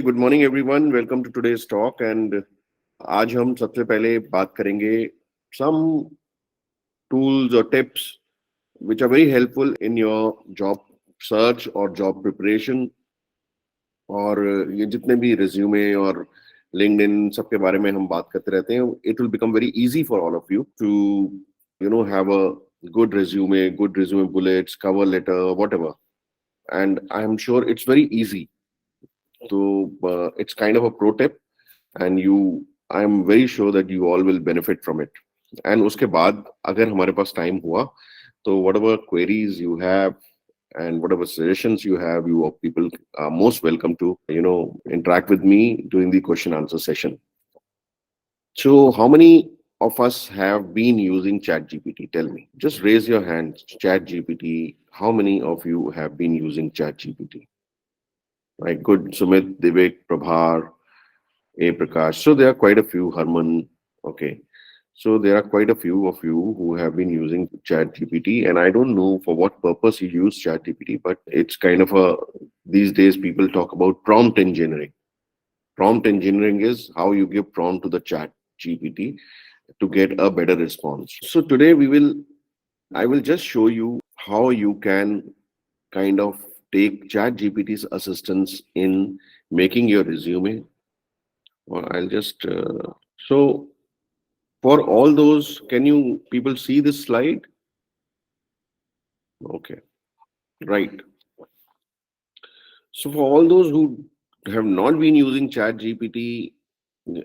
Good morning everyone. Welcome to today's talk and आज हम सबसे पहले बात करेंगे some tools or tips which are very helpful in your job search or job preparation और ये जितने भी resume और LinkedIn सबके बारे में हम बात करते रहते हैं. It will become very easy for all of you to have a good resume bullets, cover letter, whatever. And I am sure it's very easy. So it's kind of a pro tip, and I am very sure that you all will benefit from it. And उसके बाद अगर हमारे पास time हुआ, तो whatever queries you have and whatever suggestions you have, you people are most welcome to interact with me during the question answer session. So how many of us have been using Chat GPT? Tell me. Just raise your hand. Chat GPT. How many of you have been using Chat GPT? Right, good. Sumit, Divik, Prabhar, A. Prakash. So there are quite a few. Harman. Okay. So there are quite a few of you who have been using Chat GPT, and I don't know for what purpose you use Chat GPT, but it's kind of these days people talk about prompt engineering. Prompt engineering is how you give prompt to the Chat GPT to get a better response. So today I will just show you how you can kind of take Chat GPT's assistance in making your resume. Or I'll just so for all those, can you people see this slide? Okay, right. So for all those who have not been using Chat GPT,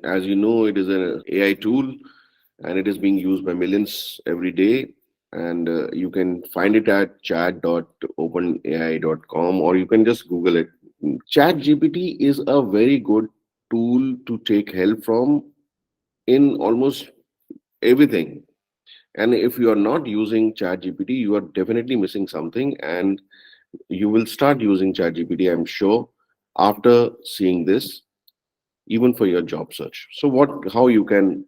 as you know, it is an AI tool and it is being used by millions every day. And you can find it at chat.openai.com or you can just Google it. Chat GPT is a very good tool to take help from in almost everything. And if you are not using Chat GPT, you are definitely missing something. And you will start using Chat GPT, I'm sure, after seeing this, even for your job search. So how you can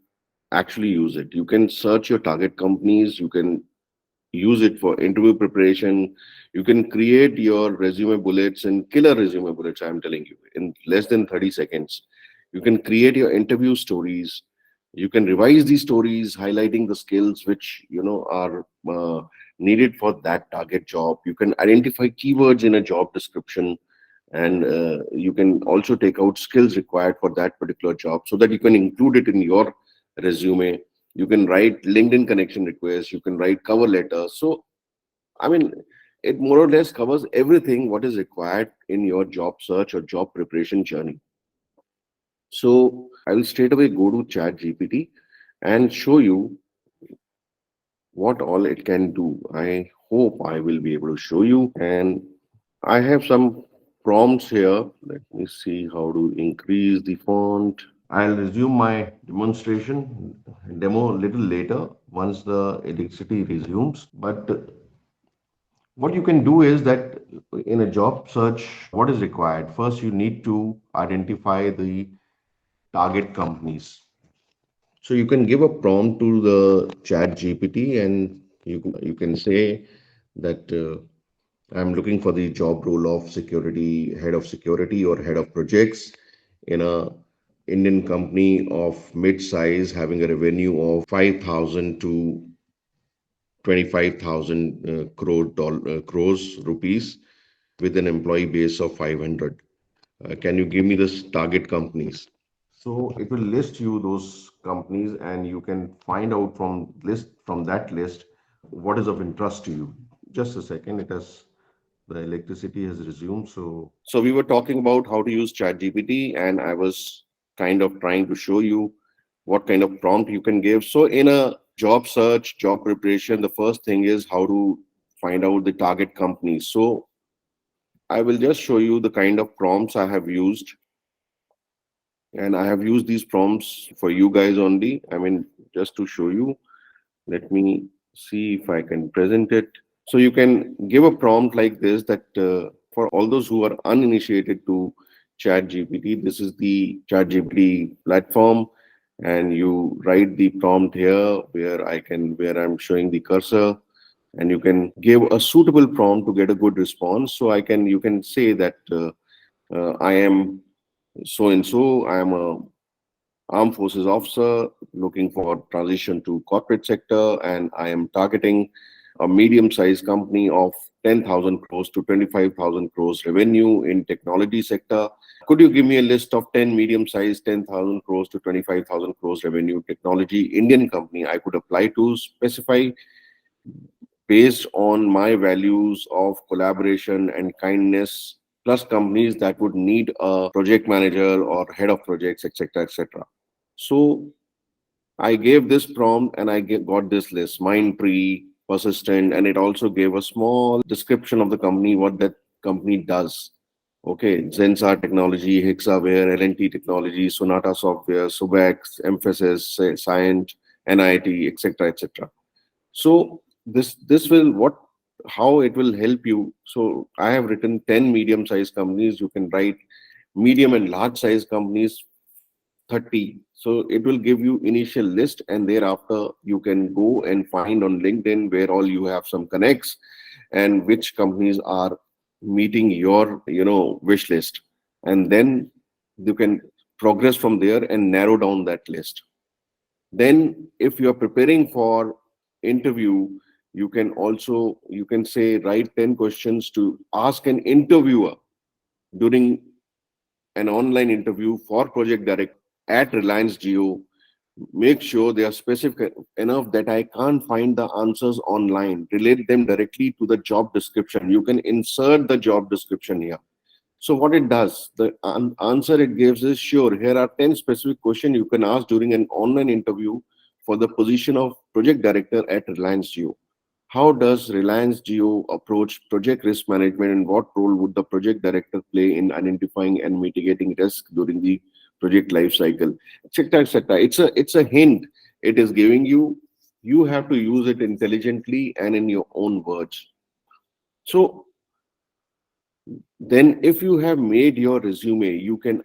actually use it? You can search your target companies. You can use it for interview preparation. You can create your resume bullets and killer resume bullets. I'm telling you, in less than 30 seconds, you can create your interview stories. You can revise these stories, highlighting the skills which are needed for that target job. You can identify keywords in a job description, and you can also take out skills required for that particular job so that you can include it in your resume. You can write LinkedIn connection requests. You can write cover letters. So I mean, it more or less covers everything what is required in your job search or job preparation journey. So I will straight away go to Chat GPT and show you what all it can do. I hope I will be able to show you. And I have some prompts here. Let me see how to increase the font. I'll resume my demo a little later once the electricity resumes. But what you can do is that in a job search, what is required? First, you need to identify the target companies. So you can give a prompt to the Chat GPT and you can say that I'm looking for the job role of head of security or head of projects in a Indian company of mid-size having a revenue of 5,000 to 25,000 crores rupees with an employee base of 500. Can you give me this target companies? So it will list you those companies and you can find out from that list what is of interest to you. Just a second, the electricity has resumed. So we were talking about how to use Chat GPT and I was kind of trying to show you what kind of prompt you can give. So in a job search, job preparation, the first thing is how to find out the target companies. So I will just show you the kind of prompts I have used. And I have used these prompts for you guys only. I mean, just to show you. Let me see if I can present it. So you can give a prompt like this that for all those who are uninitiated to Chat GPT, this is the Chat GPT platform. And you write the prompt here where I'm showing the cursor, and you can give a suitable prompt to get a good response. So you can say that I am so and so. I am a armed forces officer looking for transition to corporate sector, and I am targeting a medium-sized company of 10,000 crores to 25,000 crores revenue in technology sector. Could you give me a list of 10 medium-sized 10,000 crores to 25,000 crores revenue technology Indian company I could apply to, specify based on my values of collaboration and kindness, plus companies that would need a project manager or head of projects, etc., etc. So I gave this prompt and got this list: Mindtree, Persistent, and it also gave a small description of the company, what that company does. Okay, Zensar Technology, Hexaware, L&T Technology, Sonata Software, Subex, Emphasis, Scient, NIT, etc., etc. So this will what how it will help you. So I have written 10 medium-sized companies. You can write medium and large-sized companies 30. So it will give you initial list, and thereafter you can go and find on LinkedIn where all you have some connects and which companies are meeting your wish list, and then you can progress from there and narrow down that list. Then if you are preparing for interview, you can say write 10 questions to ask an interviewer during an online interview for project director at Reliance Geo. Make sure they are specific enough that I can't find the answers online. Relate them directly to the job description. You can insert the job description here. So what it does, the answer it gives is, sure, here are 10 specific questions you can ask during an online interview for the position of project director at Reliance Geo. How does Reliance Geo approach project risk management, and what role would the project director play in identifying and mitigating risk during the project life cycle, etc., etc. It's a hint it is giving you. You have to use it intelligently and in your own words. So then if you have made your resume, you can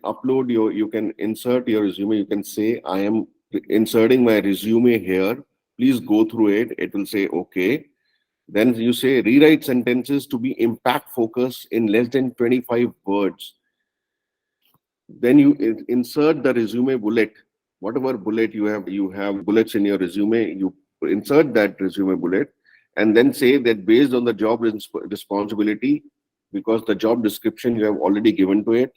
insert your resume. You can say, I am inserting my resume here. Please go through it. It will say, okay. Then you say, rewrite sentences to be impact focused in less than 25 words. Then you insert the resume bullet. Whatever bullet you have bullets in your resume, you insert that resume bullet, and then say that based on the job responsibility, because the job description you have already given to it,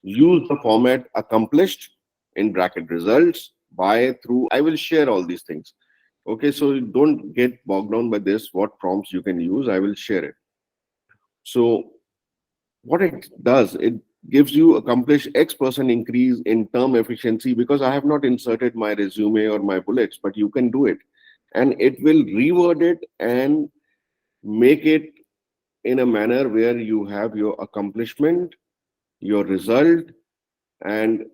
use the format accomplished in bracket results by through. I will share all these things. Okay, so don't get bogged down by this, what prompts you can use. I will share it. So what it does, it gives you accomplish X% increase in term efficiency, because I have not inserted my resume or my bullets, but you can do it. And it will reword it and make it in a manner where you have your accomplishment, your result, and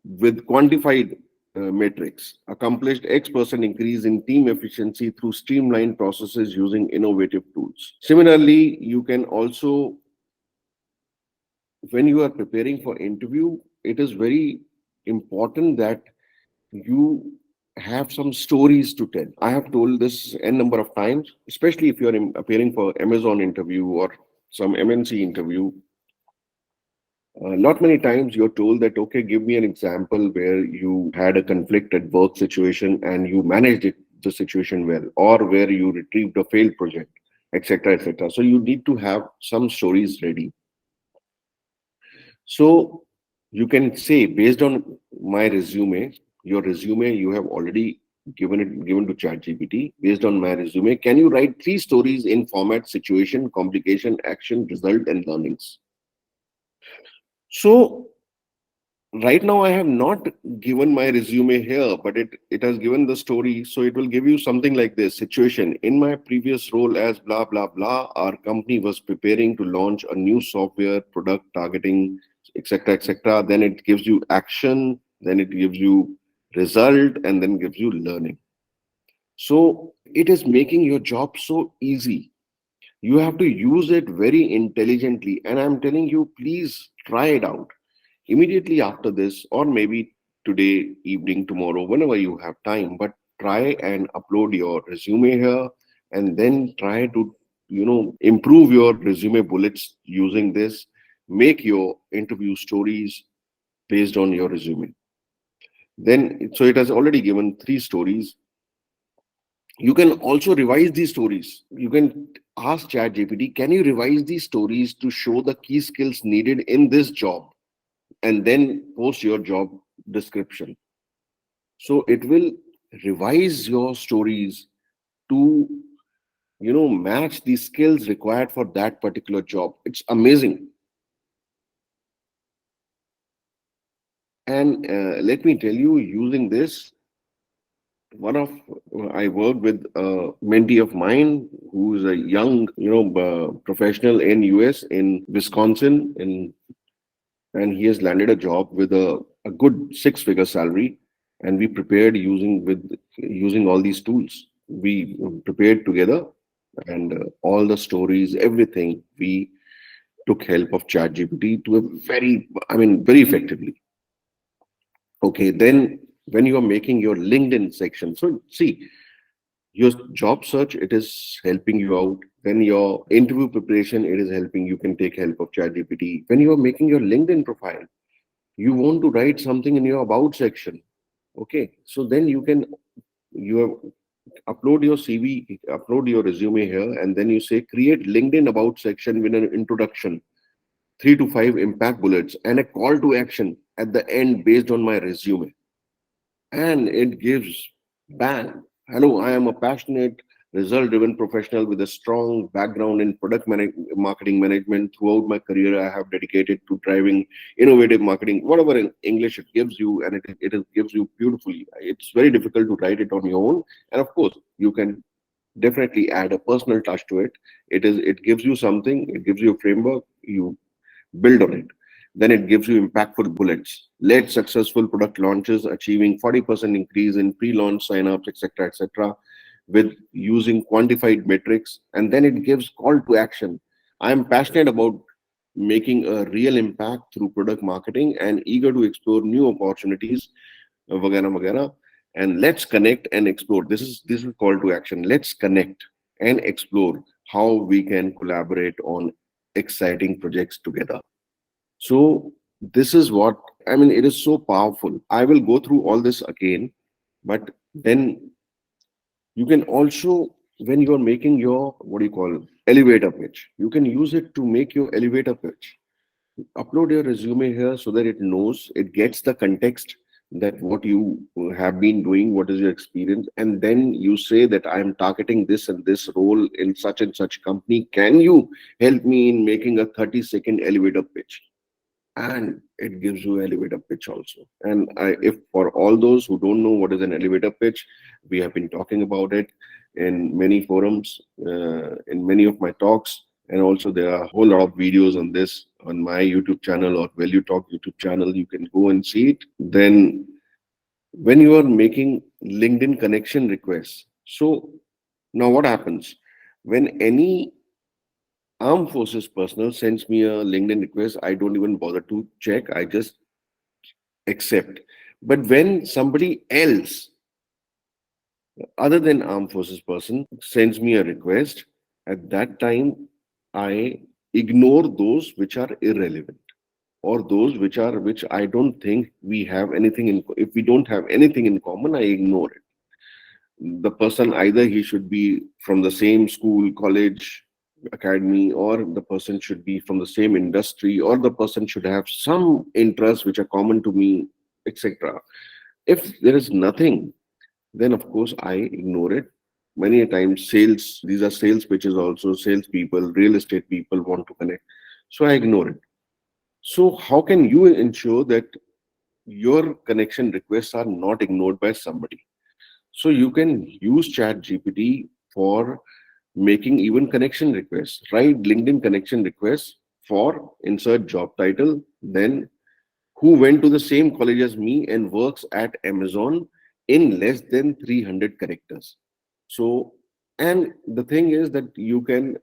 with quantified metrics. Accomplished X% increase in team efficiency through streamlined processes using innovative tools. Similarly, you can also, when you are preparing for interview, it is very important that you have some stories to tell. I have told this n number of times, especially if you are appearing for Amazon interview or some MNC interview. Not many times you're told that, okay, give me an example where you had a conflict at work situation and you managed the situation well, or where you retrieved a failed project, etc., etc. So you need to have some stories ready. So you can say, based on my resume, your resume you have already given to Chat GPT. Based on my resume, can you write 3 stories in format: situation, complication, action, result, and learnings? So right now I have not given my resume here, but it has given the story. So it will give you something like this: situation. In my previous role as blah blah blah, our company was preparing to launch a new software product targeting, etc., etc. Then it gives you action, then it gives you result, and then gives you learning. So it is making your job so easy. You have to use it very intelligently, and I'm telling you, please try it out immediately after this, or maybe today evening, tomorrow, whenever you have time. But try and upload your resume here, and then try to improve your resume bullets using this. make your interview stories based on your resume. Then, so it has already given three stories. You can also revise these stories. You can ask Chat GPT, can you revise these stories to show the key skills needed in this job? And then post your job description. So it will revise your stories to, match the skills required for that particular job. It's amazing. And let me tell you, using this, one of I worked with a mentee of mine who is a young, professional in US in Wisconsin, and he has landed a job with a good six-figure salary. And we prepared using all these tools. We prepared together, and all the stories, everything, we took help of Chat GPT to a very effectively. Okay, then when you are making your LinkedIn section, so see, your job search, it is helping you out. Then your interview preparation, it is helping. You can take help of Chat GPT. When you are making your LinkedIn profile, you want to write something in your about section. Okay, so then you upload your CV, upload your resume here, and then you say create LinkedIn about section with an introduction, 3 to 5 impact bullets, and a call to action at the end based on my resume. And it gives bang. Hello, I am a passionate, result driven professional with a strong background in marketing management. Throughout my career, I have dedicated to driving innovative marketing, whatever in English it gives you, and it gives you beautifully. It's very difficult to write it on your own. And of course, you can definitely add a personal touch to it. It gives you something, it gives you a framework, you build on it. Then it gives you impactful bullets. Led successful product launches, achieving 40% increase in pre-launch signups, etc., etc., with using quantified metrics. And then it gives call to action. I am passionate about making a real impact through product marketing and eager to explore new opportunities, vagara, vagara. And let's connect and explore. This is call to action. Let's connect and explore how we can collaborate on exciting projects together. So this is what it is so powerful. I will go through all this again, but then you can also, when you are making your, what do you call, elevator pitch, you can use it to make your elevator pitch. Upload your resume here so that it knows, it gets the context that what you have been doing, what is your experience, and then you say that I am targeting this and this role in such and such company. Can you help me in making a 30-second elevator pitch? And it gives you elevator pitch also. And if for all those who don't know what is an elevator pitch, we have been talking about it in many forums, in many of my talks, and also there are a whole lot of videos on this on my YouTube channel or Value Talk YouTube channel. You can go and see it. Then when you are making LinkedIn connection requests, so now what happens when any armed forces personnel sends me a LinkedIn request? I don't even bother to check. I just accept. But when somebody else other than armed forces person sends me a request, at that time I ignore those which are irrelevant, or those which I don't think we have anything in. If we don't have anything in common, I ignore it. The person, either he should be from the same school, college, academy, or the person should be from the same industry, or the person should have some interests which are common to me, etc. If there is nothing, then of course I ignore it. Many a times sales, these are sales pitches also, sales people, real estate people want to connect, so I ignore it. So how can you ensure that your connection requests are not ignored by somebody? So you can use Chat GPT for making even connection requests. Write LinkedIn connection requests for insert job title, then who went to the same college as me and works at Amazon, in less than 300 characters. So, and the thing is that you can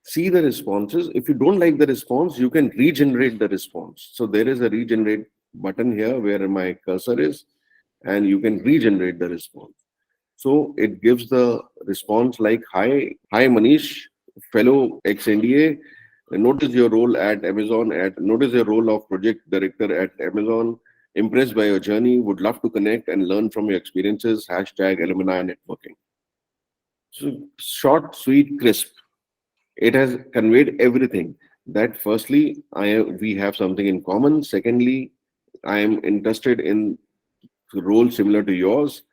see the responses. If you don't like the response, you can regenerate the response. So there is a regenerate button here where my cursor is, and you can regenerate the response. So it gives the response like, hi Manish, fellow ex-NDA, Notice your role at Amazon. Notice your role of project director at Amazon. Impressed by your journey. Would love to connect and learn from your experiences. Hashtag alumni networking. So short, sweet, crisp. It has conveyed everything. That firstly, we have something in common. Secondly, I am interested in a role similar to yours,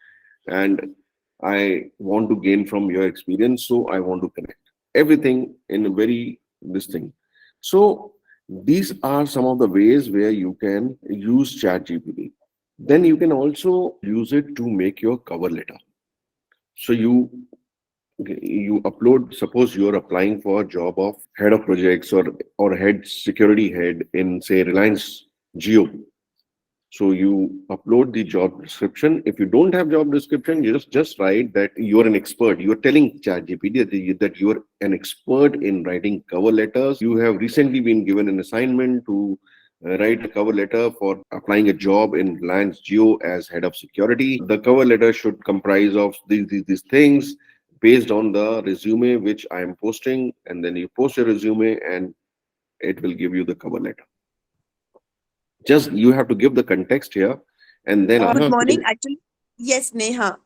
and I want to gain from your experience. So I want to connect. Everything in a very this thing. So these are some of the ways where you can use Chat GPT. Then you can also use it to make your cover letter. So you upload, suppose you're applying for a job of head of projects or head security head in say Reliance Geo. So you upload the job description. If you don't have job description, you just write that you're an expert. You're telling ChatGPT that you're an expert in writing cover letters. You have recently been given an assignment to write a cover letter for applying a job in Reliance Geo as head of security. The cover letter should comprise of these things based on the resume which I am posting, and then you post your resume and it will give you the cover letter. Just you have to give the context here, and then Good uh-huh. morning. Actually, yes, Neha.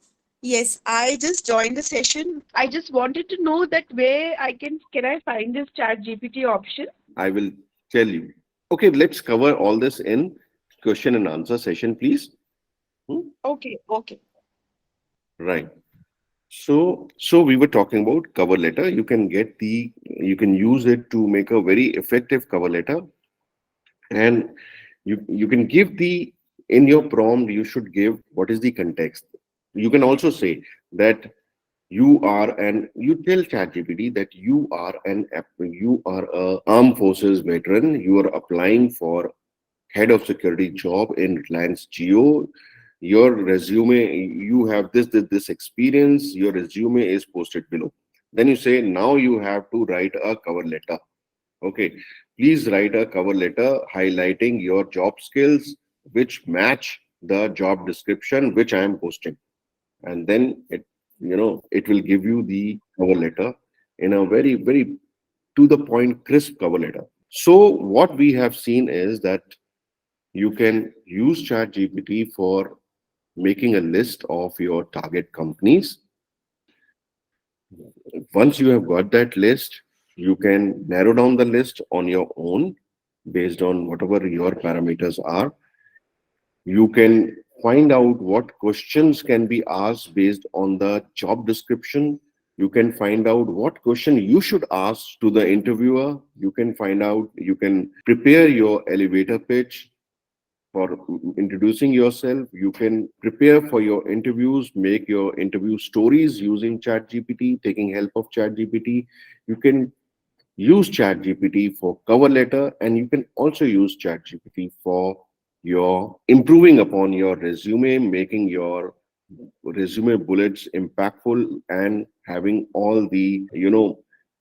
Yes, I just joined the session. I just wanted to know that where can I find this Chat GPT option? I will tell you. Okay, let's cover all this in question and answer session, please. Hmm? Okay, okay. Right. So we were talking about cover letter. You can use it to make a very effective cover letter, and you can give the in your prompt. You should give what is the context. You can also say that you tell ChatGPT that you are a armed forces veteran. You are applying for head of security job in Reliance Geo. Your resume, you have this experience. Your resume is posted below. Then you say now you have to write a cover letter. Okay, please write a cover letter highlighting your job skills which match the job description which I am posting, and then it will give you the cover letter in a very to the point crisp cover letter. So what we have seen is that you can use Chat GPT for making a list of your target companies. Once you have got that list, you can narrow down the list on your own based on whatever your parameters are. You can find out what questions can be asked based on the job description. You can find out what question you should ask to the interviewer. You can find out, you can prepare your elevator pitch for introducing yourself. You can prepare for your interviews, make your interview stories using Chat GPT, taking help of Chat GPT. You can use Chat GPT for cover letter, and you can also use Chat GPT for your improving upon your resume, making your resume bullets impactful and having all the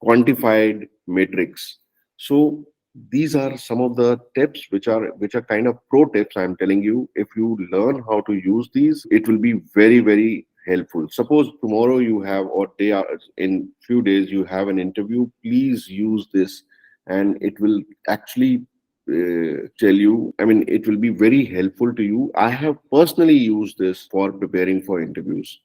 quantified metrics. So these are some of the tips which are kind of pro tips I'm telling you. If you learn how to use these, it will be very helpful. Suppose tomorrow you have, or in few days you have an interview, please use this, and it will actually tell you, I mean, it will be very helpful to you. I have personally used this for preparing for interviews.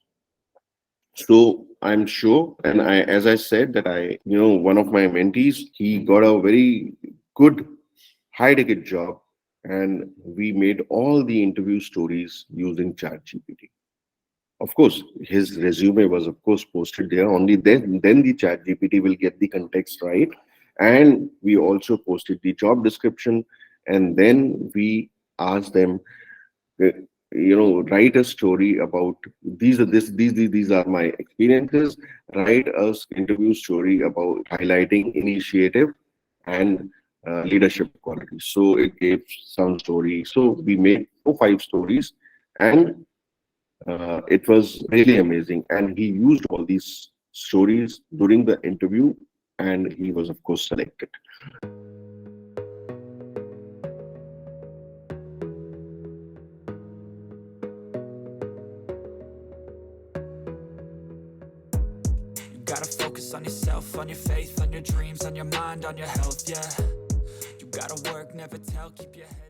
So I'm sure, and as I said, that one of my mentees, he got a very good high ticket job, and we made all the interview stories using Chat GPT. Of course, his resume was, of course, posted there. Only then the Chat GPT will get the context right. And we also posted the job description, and then we asked them, uh, write a story about these are my experiences. Write us interview story about highlighting initiative and leadership qualities. So it gave some story. So we made 4 5 stories, and it was really amazing. And he used all these stories during the interview, and he was, of course, selected. focus on yourself, on your faith, on your dreams, on your mind, on your health, yeah. You gotta work, never tell, keep your head